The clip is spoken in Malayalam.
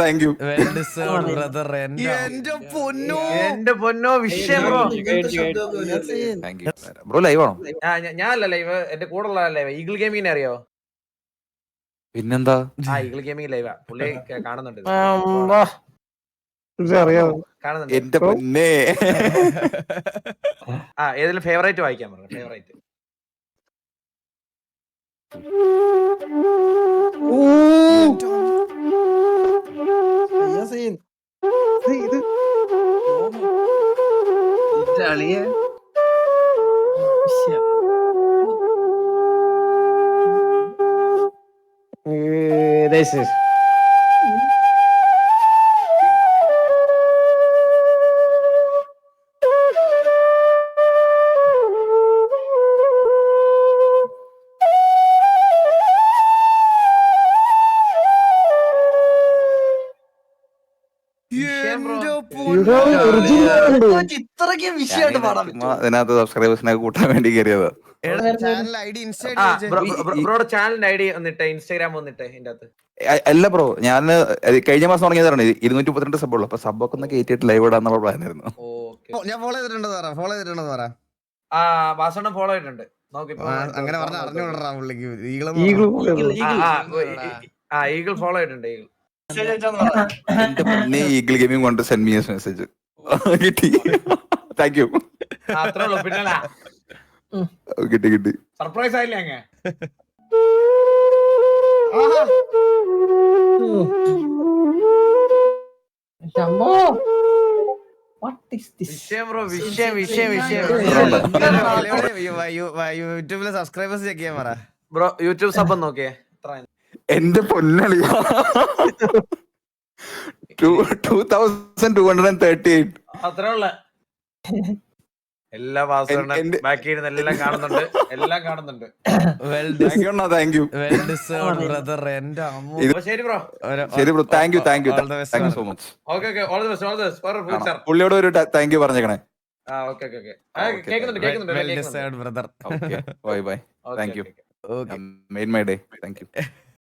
Thank you. ബ്രദർ. എന്റെ പൊന്നോ വിഷയം ബ്രോ. ബ്രോ ലൈവ് ആണോ? ഞാനല്ല ലൈവ്, എന്റെ കൂടെ ഉള്ള ലൈവ്. ഈഗിൾ ഗെയിമിങ്ങിനെ അറിയോ? പിന്നെന്താ? ഈഗിൾ ഗെയിമിംഗ് ലൈവാ. പുള്ളി കാണുന്നുണ്ട്. കാണുന്നുണ്ട്. എന്റെ പൊന്നേ. ഏതെങ്കിലും ഫേവറേറ്റ് വായിക്കാൻ പറഞ്ഞു. ഫേവറേറ്റ് അതിനകത്ത് സബ്സ്ക്രൈബേഴ്സിനെ കൂട്ടാൻ വേണ്ടി കയറിയതാ. ബ്രോയുടെ ചാനലിന്റെ ഐഡി വന്നിട്ട് ഇൻസ്റ്റാഗ്രാം വന്നിട്ട് ഇതിന്റെ അകത്ത്. അല്ല ബ്രോ, ഞാൻ കഴിഞ്ഞ മാസം തുടങ്ങിയതാണ്. 232 സബ്ബുള്ളൂ. അപ്പൊ സബ്ബൊക്കെ ഒന്ന് കയറ്റിയിട്ട് ലൈവ് ഇടാന്നുള്ള പ്ലാൻ ആയിരുന്നു. ഞാൻ ഫോളോ ചെയ്തിട്ടുണ്ടോ പറ. വാസണ്ണ ഫോളോ ചെയ്തിട്ടുണ്ട്. അങ്ങനെ പറഞ്ഞ അറിഞ്ഞുവിടറാ പുള്ളിക്ക്. ഈഗിൾ ഫോളോ ചെയ്തിട്ടുണ്ട്. ഈഗിൾ എന്റെ പൊന്നേ, ഈഗിൾ ഗെയിമിംഗ് കൊണ്ട് സെൻഡ് മീ മെസ്സേജ് കിട്ടി. Thank you. അത്രേ ഉള്ളൂ. പിന്നെ കിട്ടി. സർപ്രൈസ് ആയില്ലേ അങ്ങ്? യൂട്യൂബിലെ സബ്സ്ക്രൈബേഴ്സ് ചെക്ക് ചെയ്യാൻ പറ ബ്രോ. യൂട്യൂബ് സബ് നോക്കിയേ. എന്റെ പൊന്നളിയ 2238. അത്രേ ഉള്ള. എല്ലാ വാസണ്ണ ബാക്കി ഇരുന്ന് എല്ലാം കാണുന്നുണ്ട്. എല്ലാം കാണുന്നുണ്ട്. Thank you. ബ്രദർ. ശരി ബ്രോ. ശരി bro. Thank you so much. Okay all the best. All the best for future. പുള്ളിയോട് ഒരു താങ്ക് യു പറഞ്ഞേക്കണേ. ഓക്കെ കേൾക്കുന്നുണ്ട്. Brother. Bye. Thank you. Made my day. Thank U.